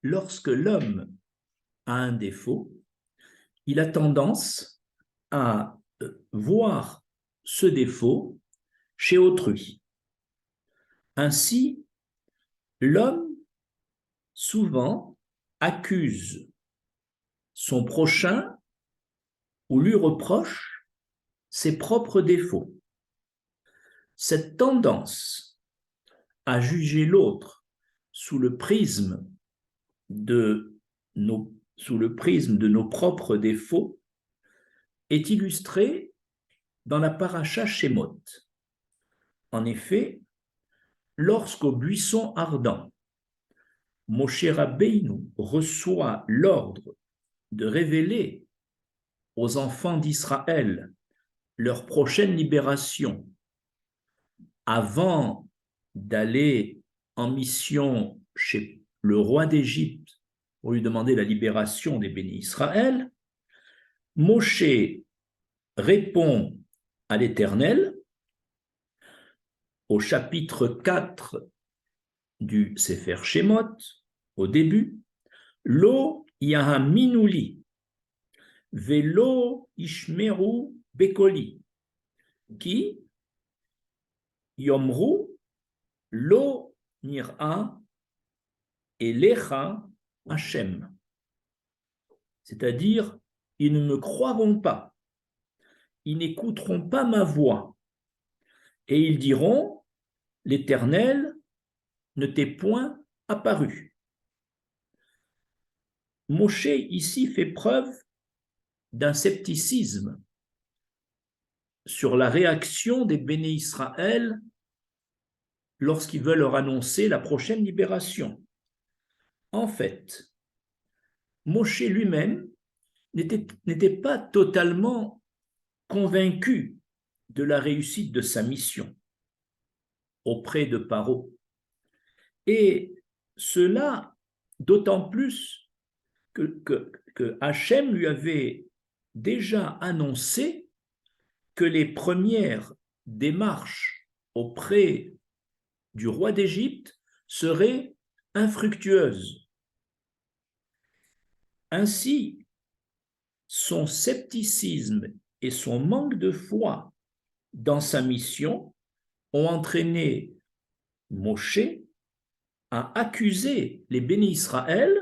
lorsque l'homme a un défaut, il a tendance à voir ce défaut chez autrui. Ainsi, l'homme souvent accuse son prochain ou lui reproche ses propres défauts. Cette tendance à juger l'autre sous le prisme de nos propres défauts est illustrée dans la paracha Shemot. En effet, lorsqu'au buisson ardent, Moshe Rabbeinu reçoit l'ordre de révéler aux enfants d'Israël leur prochaine libération avant d'aller en mission chez le roi d'Égypte pour lui demander la libération des bénis Israël, Moshe répond à l'Éternel au chapitre 4 du Sefer Shemot, au début, Lo yahaminuli, velo ishmeru bekoli, qui yomru lo nira elecha Hashem. C'est-à-dire, ils ne me croiront pas, ils n'écouteront pas ma voix, et ils diront, l'Éternel ne t'est point apparu. Moshe ici fait preuve d'un scepticisme sur la réaction des béné Israël lorsqu'ils veulent leur annoncer la prochaine libération. En fait, Moshe lui-même n'était pas totalement convaincu de la réussite de sa mission auprès de Paro. Et cela d'autant plus que Hachem lui avait déjà annoncé que les premières démarches auprès du roi d'Égypte seraient infructueuses. Ainsi, son scepticisme et son manque de foi dans sa mission ont entraîné Moshe à accuser les bénis Israël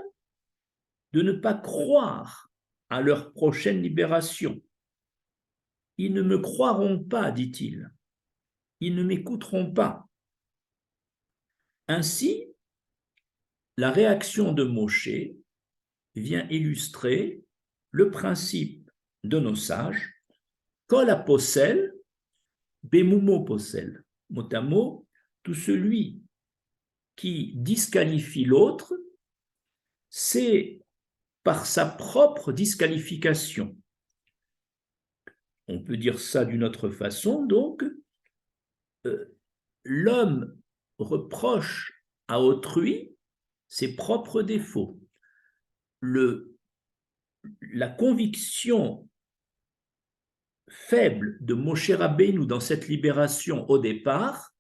de ne pas croire à leur prochaine libération. Ils ne me croiront pas, dit-il. Ils ne m'écouteront pas. Ainsi, la réaction de Moshe vient illustrer le principe de nos sages, Kol haposel, bemumo posel. Mot à mot, tout celui qui disqualifie l'autre, c'est par sa propre disqualification. On peut dire ça d'une autre façon, donc, l'homme reproche à autrui ses propres défauts. La conviction faible de Moshe Rabbeinu dans cette libération au départ,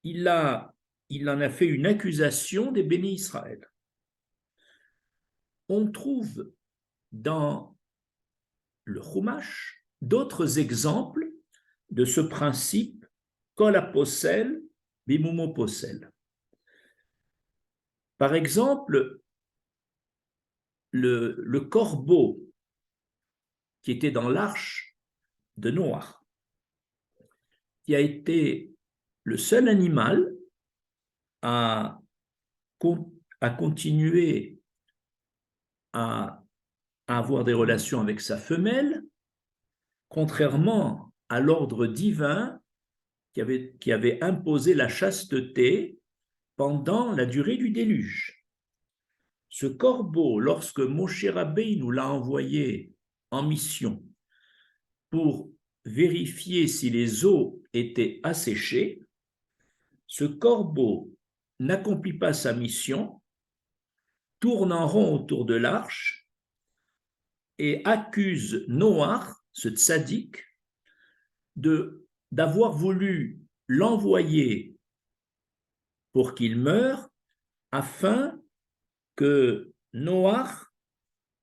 il en a fait une accusation des bénis Israël. On trouve dans le Chumash d'autres exemples de ce principe Kol haposel, bemumo posel. Par exemple, le corbeau qui était dans l'arche de Noach, qui a été le seul animal à continuer à avoir des relations avec sa femelle, contrairement à l'ordre divin qui avait imposé la chasteté pendant la durée du déluge. Ce corbeau, lorsque Moshe Rabbeinu l'a envoyé en mission pour vérifier si les eaux étaient asséchées, ce corbeau n'accomplit pas sa mission, tourne en rond autour de l'arche et accuse Noach, ce tzaddik, d'avoir voulu l'envoyer pour qu'il meure afin que Noach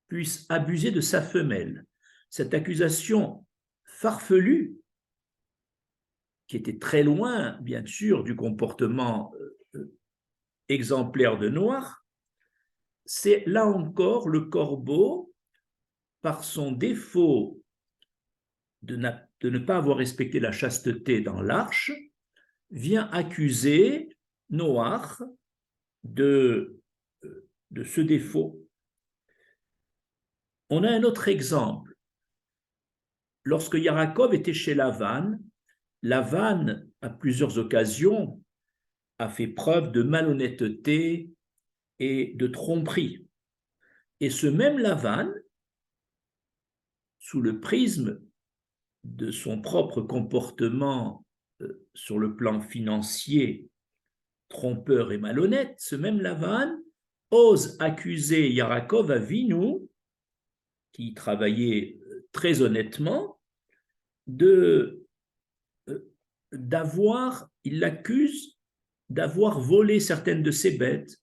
puisse abuser de sa femelle. Cette accusation farfelue, qui était très loin, bien sûr, du comportement exemplaire de Noach, c'est là encore le corbeau, par son défaut de ne pas avoir respecté la chasteté dans l'arche, vient accuser Noach de ce défaut. On a un autre exemple. Lorsque Yaakov était chez Lavan, Lavan, à plusieurs occasions, a fait preuve de malhonnêteté et de tromperie. Et ce même Lavan, sous le prisme de son propre comportement sur le plan financier, trompeur et malhonnête, ce même Lavan ose accuser Yaakov Avinu, qui travaillait très honnêtement, il l'accuse d'avoir volé certaines de ses bêtes.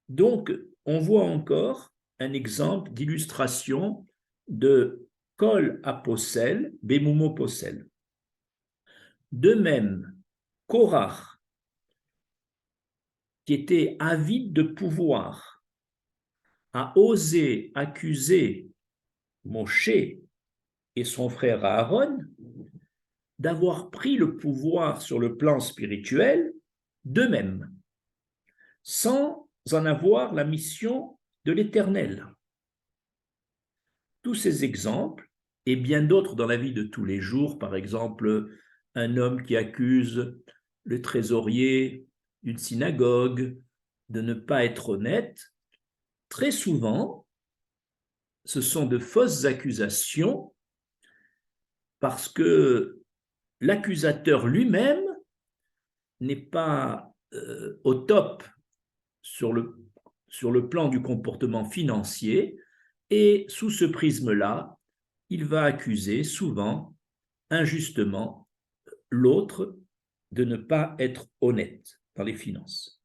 Donc, on voit encore un exemple d'illustration de Kol Aposel, Bemumo Posel. De même, Korach, qui était avide de pouvoir, a osé accuser Moshe et son frère Aaron d'avoir pris le pouvoir sur le plan spirituel d'eux-mêmes, sans en avoir la mission de l'Éternel. Tous ces exemples, et bien d'autres dans la vie de tous les jours, par exemple, un homme qui accuse le trésorier d'une synagogue de ne pas être honnête, très souvent, ce sont de fausses accusations parce que l'accusateur lui-même n'est pas au top sur le plan du comportement financier, et sous ce prisme-là, il va accuser souvent, injustement, l'autre de ne pas être honnête dans les finances.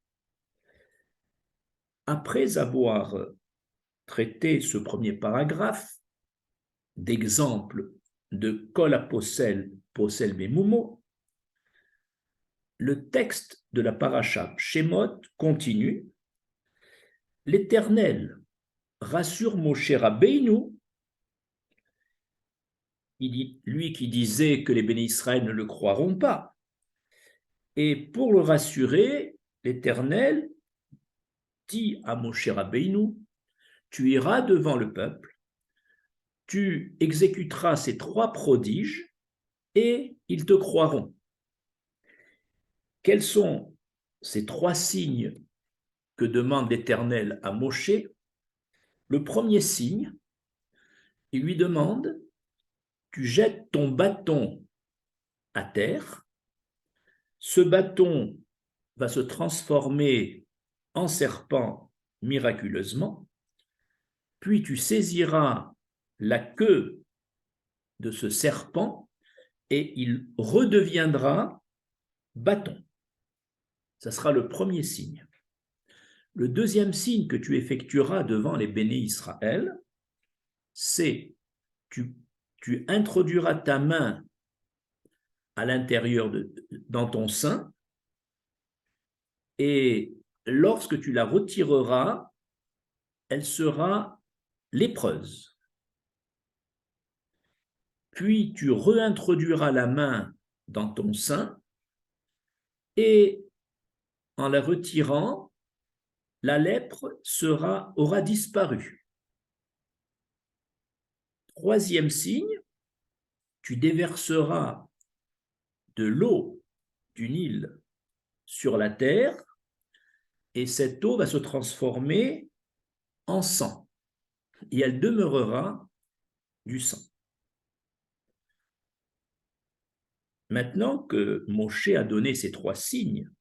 Après avoir traité ce premier paragraphe d'exemple de Kol Aposel, Posel Bemumo, le texte de la paracha Shemot continue. L'Éternel rassure Moshe Rabbeinu, lui qui disait que les bénis Israël ne le croiront pas. Et pour le rassurer, l'Éternel dit à Moshe Rabbeinu, tu iras devant le peuple, tu exécuteras ces 3 prodiges et ils te croiront. Quels sont ces 3 signes que demande l'Éternel à Moshe? Le premier signe, il lui demande, tu jettes ton bâton à terre, ce bâton va se transformer en serpent miraculeusement, puis tu saisiras la queue de ce serpent et il redeviendra bâton. Ça sera le premier signe. Le deuxième signe que tu effectueras devant les bénis Israël, c'est tu introduiras ta main à l'intérieur dans ton sein, et lorsque tu la retireras, elle sera lépreuse. Puis tu réintroduiras la main dans ton sein, et en la retirant, la lèpre aura disparu. Troisième signe, tu déverseras de l'eau du Nil sur la terre, et cette eau va se transformer en sang, et elle demeurera du sang. Maintenant que Moshe a donné ces 3 signes,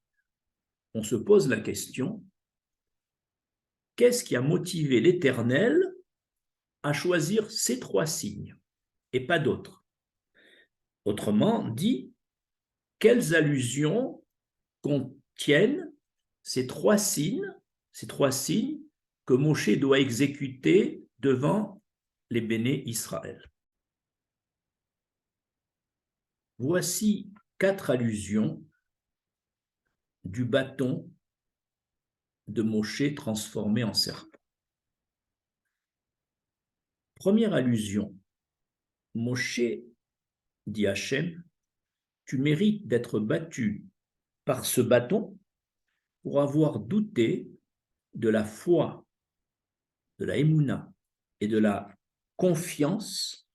on se pose la question, qu'est-ce qui a motivé l'Éternel à choisir ces 3 signes et pas d'autres? Autrement dit, quelles allusions contiennent ces 3 signes que Moshe doit exécuter devant les béné Israël. Voici 4 allusions du bâton de Moshe transformé en serpent. Première allusion, Moshe dit Hachem, tu mérites d'être battu par ce bâton pour avoir douté de la foi, de la émouna et de la confiance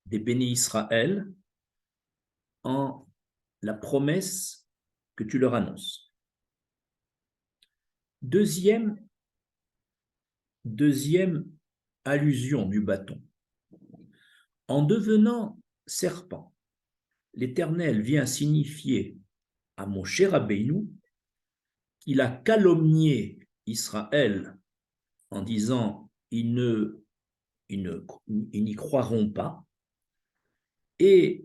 des béné Israël en la promesse que tu leur annonces. Deuxième allusion du bâton. En devenant serpent, l'Éternel vient signifier à Moshe Rabbeinu qu'il a calomnié Israël en disant ils n'y croiront pas, et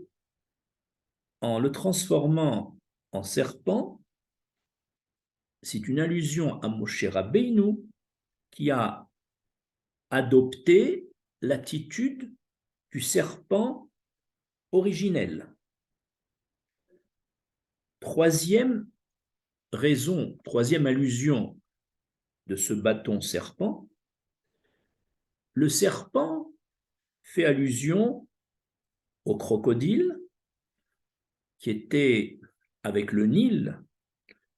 en le transformant en serpent, c'est une allusion à Moshe Rabbeinu qui a adopté l'attitude du serpent originel. Troisième raison, troisième allusion de ce bâton serpent, le serpent fait allusion au crocodile qui était avec le Nil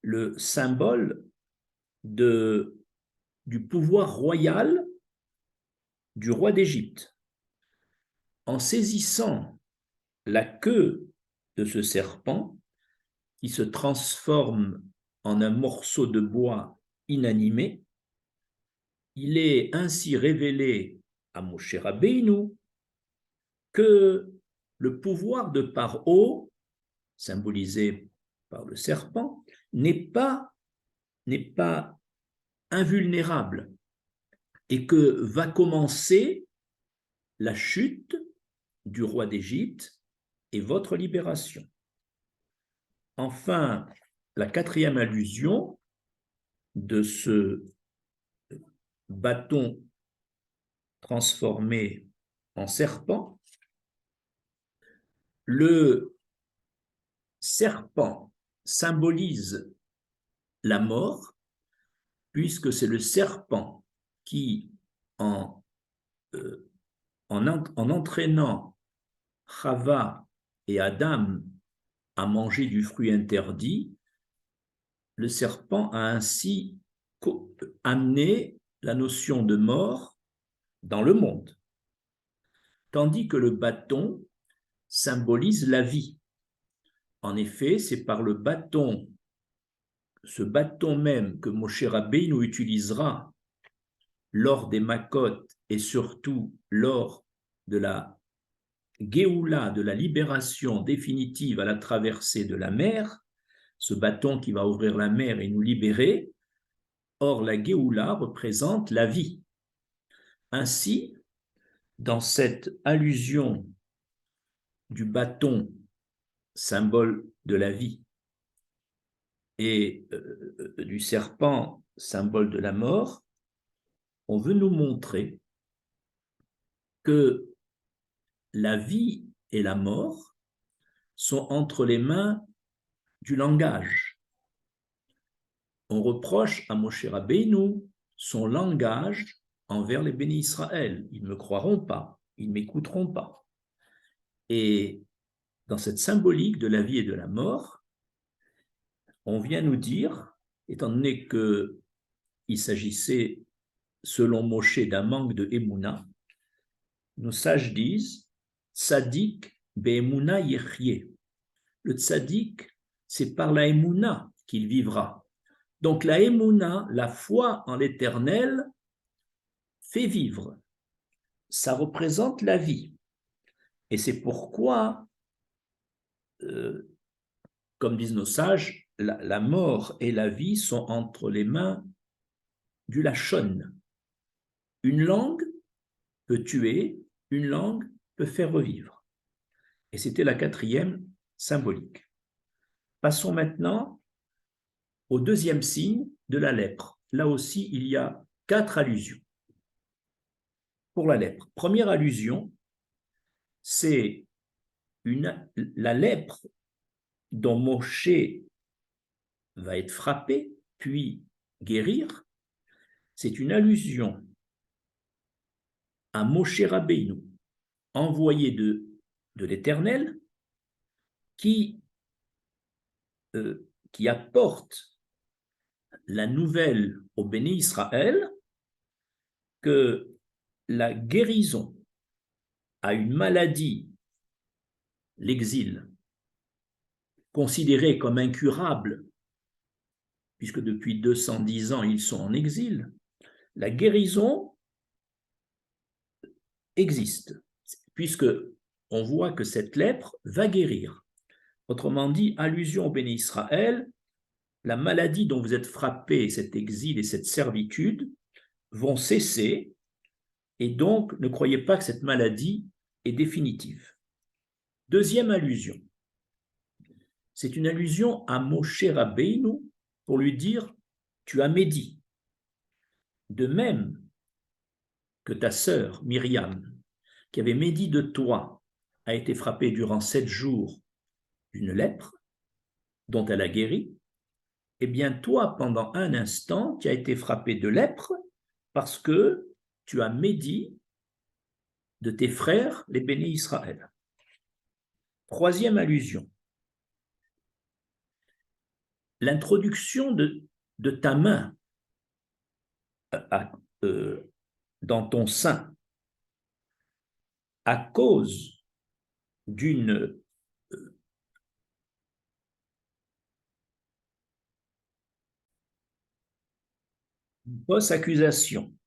le symbole du pouvoir royal du roi d'Égypte. En saisissant la queue de ce serpent qui se transforme en un morceau de bois inanimé, il est ainsi révélé à Moshe Rabbeinu que le pouvoir de Paro, symbolisé par le serpent, n'est pas invulnérable et que va commencer la chute du roi d'Égypte et votre libération. Enfin, la quatrième allusion de ce bâton transformé en serpent, le serpent symbolise la mort, puisque c'est le serpent qui, en entraînant Chava et Adam à manger du fruit interdit, le serpent a ainsi amené la notion de mort dans le monde, tandis que le bâton symbolise la vie. En effet, c'est par le bâton, ce bâton même que Moshe Rabbeinu utilisera lors des Makot et surtout lors de la Géoula, de la libération définitive à la traversée de la mer, ce bâton qui va ouvrir la mer et nous libérer. Or, la Géoula représente la vie. Ainsi, dans cette allusion du bâton, symbole de la vie, et du serpent, symbole de la mort, on veut nous montrer que la vie et la mort sont entre les mains du langage. On reproche à Moshe Rabbeinu son langage envers les bénis Israël. Ils ne me croiront pas, ils ne m'écouteront pas. Et dans cette symbolique de la vie et de la mort, on vient nous dire, étant donné qu'il s'agissait, selon Moshe, d'un manque de Emouna, nos sages disent Tzadik be'emouna yechye. Le tzadik, c'est par la Emouna qu'il vivra. Donc la Emouna, la foi en l'Éternel, fait vivre. Ça représente la vie. Et c'est pourquoi, comme disent nos sages, la mort et la vie sont entre les mains du Lachon. Une langue peut tuer, une langue peut faire revivre. Et c'était la quatrième symbolique. Passons maintenant au deuxième signe de la lèpre. Là aussi, il y a 4 allusions pour la lèpre. Première allusion, c'est la lèpre dont Moshe va être frappé, puis guérir. C'est une allusion à Moshe Rabbeinu, envoyé de l'Éternel, qui apporte la nouvelle au béni Israël que la guérison à une maladie, l'exil, considéré comme incurable, puisque depuis 210 ans ils sont en exil, la guérison existe, puisque on voit que cette lèpre va guérir. Autrement dit, allusion au béni Israël, la maladie dont vous êtes frappé, cet exil et cette servitude, vont cesser, et donc ne croyez pas que cette maladie est définitive. Deuxième allusion, c'est une allusion à Moshe Rabbeinu pour lui dire « tu as médit ». De même que ta sœur Myriam, qui avait médit de toi, a été frappée durant 7 jours d'une lèpre dont elle a guéri, eh bien toi, pendant un instant, tu as été frappé de lèpre parce que tu as médit de tes frères, les bénis Israël. Troisième allusion, l'introduction de ta main dans ton sein à cause d'une fausse accusation.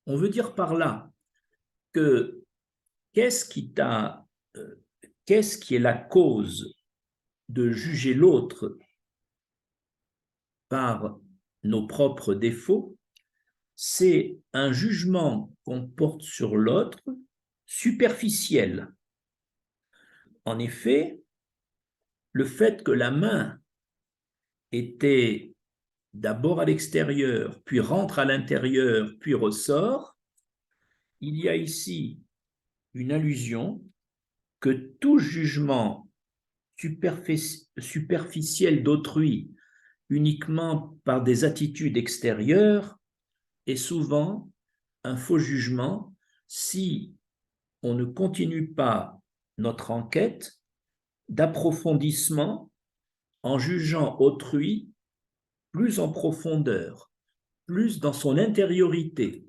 On veut dire par là que qu'est-ce qui est la cause de juger l'autre par nos propres défauts? C'est un jugement qu'on porte sur l'autre superficiel. En effet, le fait que la main était d'abord à l'extérieur, puis rentre à l'intérieur, puis ressort, il y a ici une allusion que tout jugement superficiel d'autrui uniquement par des attitudes extérieures est souvent un faux jugement si on ne continue pas notre enquête d'approfondissement en jugeant autrui plus en profondeur, plus dans son intériorité.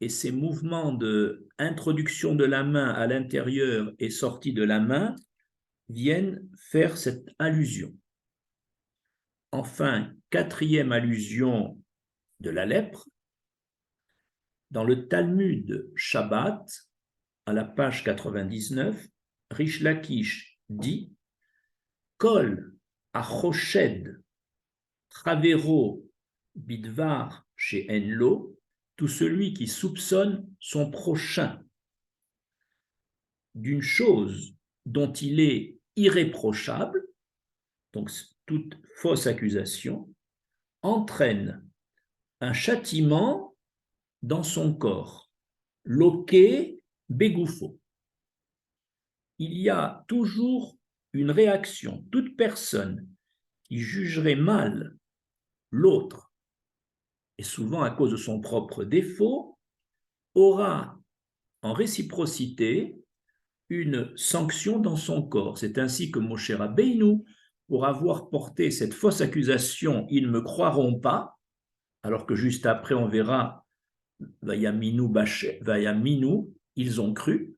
Et ces mouvements d'introduction de la main à l'intérieur et sortie de la main viennent faire cette allusion. Enfin, quatrième allusion de la lèpre, dans le Talmud Shabbat, à la page 99, Rish Lakish dit « Kol achoshed travero bidvar chez Enlo » tout celui qui soupçonne son prochain d'une chose dont il est irréprochable, donc toute fausse accusation, entraîne un châtiment dans son corps, loqué bégoufo. Il y a toujours une réaction. Toute personne qui jugerait mal l'autre, et souvent à cause de son propre défaut, aura en réciprocité une sanction dans son corps. C'est ainsi que Moshe Rabbeinu, pour avoir porté cette fausse accusation, ils ne me croiront pas, alors que juste après on verra Vayaminu, ils ont cru.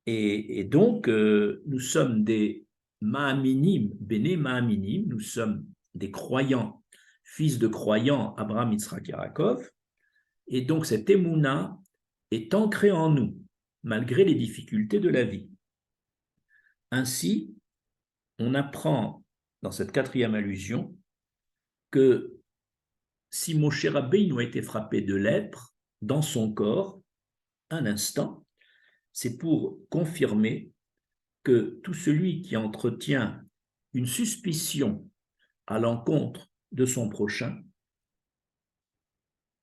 Et donc, nous sommes des Ma'aminim, Béné Ma'aminim, nous sommes des croyants, fils de croyants, Abraham, Yitzhak, Yaakov. Et donc, cette émouna est ancrée en nous, malgré les difficultés de la vie. Ainsi, on apprend dans cette quatrième allusion que si Moshe Rabbeinu a été frappé de lèpre dans son corps, un instant, c'est pour confirmer que tout celui qui entretient une suspicion à l'encontre de son prochain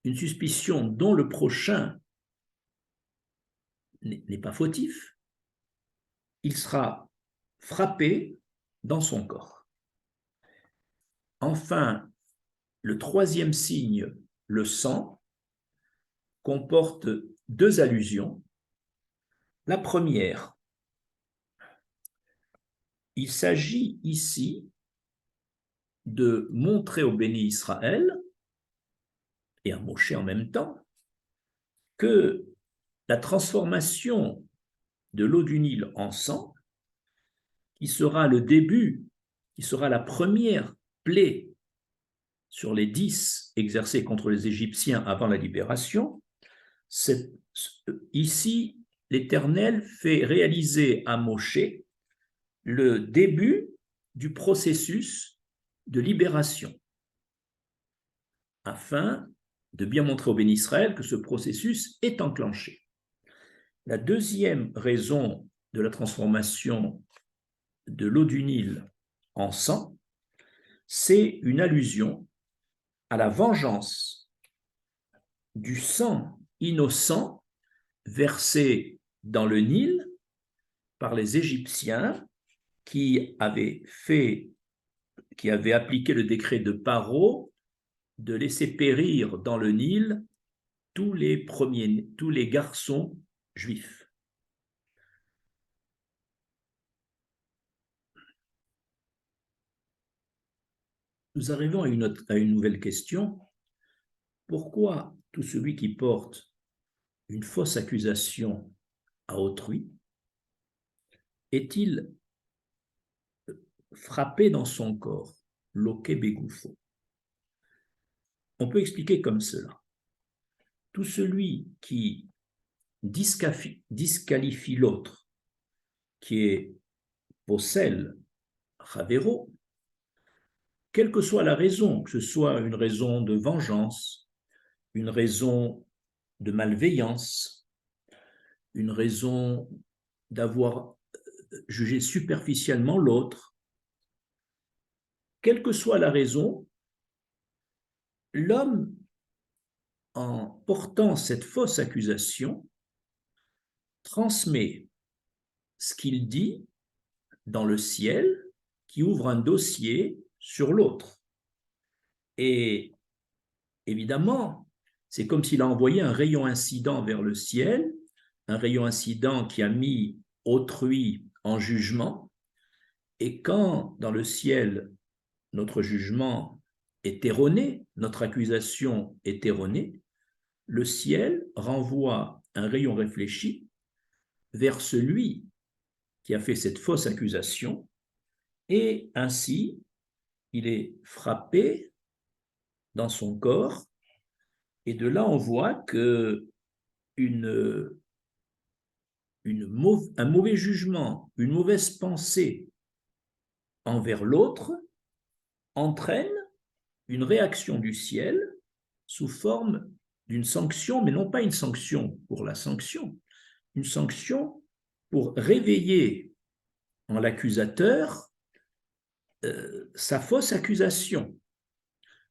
une suspicion dont le prochain n'est pas fautif, il sera frappé dans son corps. Enfin, le troisième signe, le sang, comporte deux allusions. La première, il s'agit ici de montrer au béni Israël, et à Moshe en même temps, que la transformation de l'eau du Nil en sang, qui sera le début, qui sera la première plaie sur les 10 exercées contre les Égyptiens avant la libération, ici, l'Éternel fait réaliser à Moshe le début du processus de libération, afin de bien montrer au béni Israël que ce processus est enclenché. La deuxième raison de la transformation de l'eau du Nil en sang, c'est une allusion à la vengeance du sang innocent versé dans le Nil par les Égyptiens qui avaient appliqué le décret de Paro de laisser périr dans le Nil tous les garçons juifs. Nous arrivons à une nouvelle question. Pourquoi tout celui qui porte une fausse accusation à autrui est-il frappé dans son corps, loqué begoufo? On peut expliquer comme cela. Tout celui qui disqualifie l'autre, qui est possèle, Ravero, quelle que soit la raison, que ce soit une raison de vengeance, une raison de malveillance, une raison d'avoir jugé superficiellement l'autre, quelle que soit la raison, l'homme, en portant cette fausse accusation, transmet ce qu'il dit dans le ciel, qui ouvre un dossier sur l'autre. Et évidemment, c'est comme s'il a envoyé un rayon incident vers le ciel, un rayon incident qui a mis autrui en jugement. Et quand dans le ciel, notre jugement est erroné, notre accusation est erronée, le ciel renvoie un rayon réfléchi vers celui qui a fait cette fausse accusation, et ainsi, il est frappé dans son corps, et de là on voit que un mauvais jugement, une mauvaise pensée envers l'autre entraîne une réaction du ciel sous forme d'une sanction, mais non pas une sanction pour la sanction, une sanction pour réveiller en l'accusateur sa fausse accusation.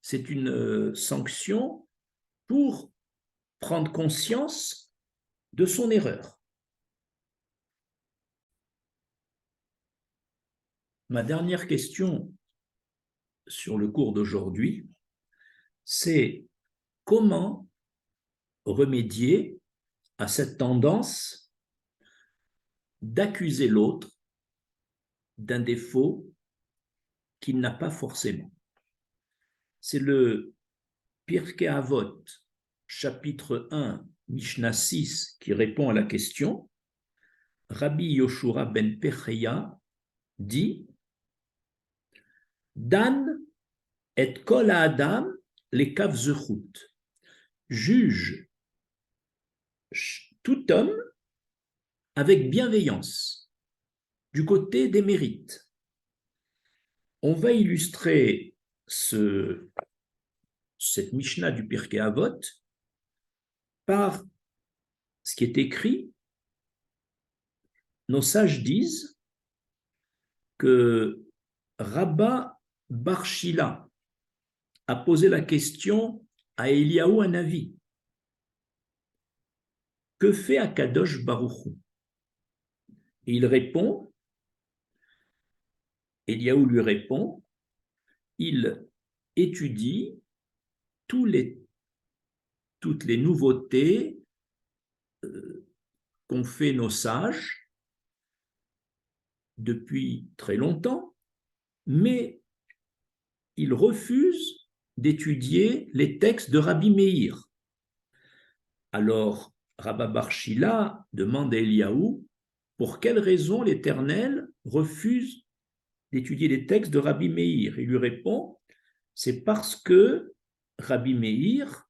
C'est une sanction pour prendre conscience de son erreur. Ma dernière question sur le cours d'aujourd'hui, c'est comment remédier à cette tendance d'accuser l'autre d'un défaut qu'il n'a pas forcément. C'est le Pirkei Avot, chapitre 1, Mishnah 6, qui répond à la question. Rabbi Yoshua ben Pecheya dit Dan et kol adam les kav zechut. Juge tout homme avec bienveillance, du côté des mérites. On va illustrer cette Mishnah du Pirkei Avot par ce qui est écrit. Nos sages disent que Rabba Bar Shila a posé la question à Eliaou Hanavi, que fait Akadosh Baruch Hu? Et il répond, Eliaou lui répond, il étudie toutes les nouveautés qu'ont fait nos sages depuis très longtemps, mais il refuse d'étudier les textes de Rabbi Meir. Alors, Rabba bar Shila demande à Eliaou pour quelle raison l'Éternel refuse d'étudier les textes de Rabbi Meir. Il lui répond, c'est parce que Rabbi Meir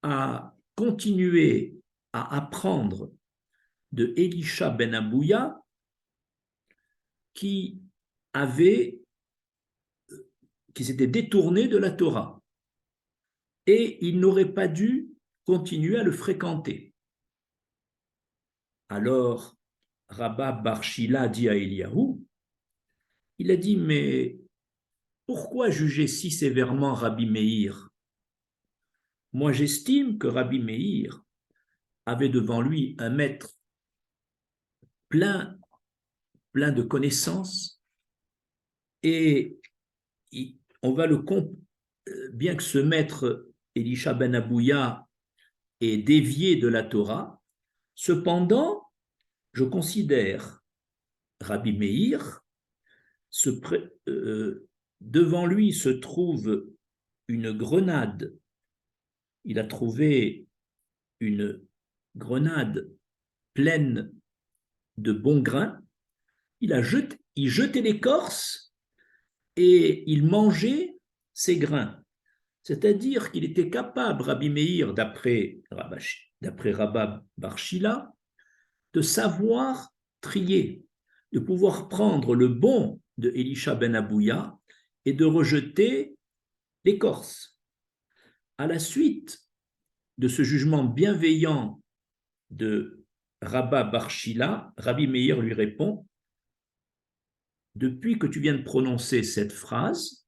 a continué à apprendre de Elisha ben Abouya qui s'était détourné de la Torah. Et il n'aurait pas dû continuer à le fréquenter. Alors, Rabba bar Shila dit à Eliaou, il a dit, mais pourquoi juger si sévèrement Rabbi Meir? Moi, j'estime que Rabbi Meir avait devant lui un maître plein de connaissances et on va bien que ce maître Elisha ben Abouya est dévié de la Torah, cependant, je considère Rabbi Meir, devant lui se trouve une grenade. Il a trouvé une grenade pleine de bons grains. Il jetait l'écorce et il mangeait ces grains. C'est-à-dire qu'il était capable, Rabbi Meir, d'après Rabba bar Shila, de savoir trier, de pouvoir prendre le bon de Elisha ben Abouya et de rejeter l'écorce. À la suite de ce jugement bienveillant de Rabba bar Shila, Rabbi Meir lui répond, depuis que tu viens de prononcer cette phrase,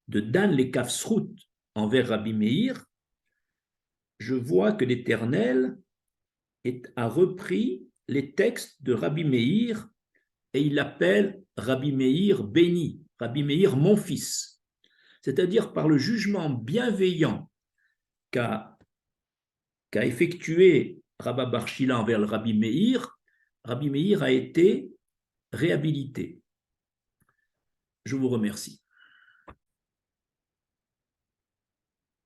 de Dan le Kafsrout envers Rabbi Meir, je vois que l'Éternel a repris les textes de Rabbi Meir et il l'appelle Rabbi Meir béni, Rabbi Meir mon fils. C'est-à-dire par le jugement bienveillant qu'a effectué Rabba bar Shila envers le Rabbi Meir a été réhabilité. Je vous remercie.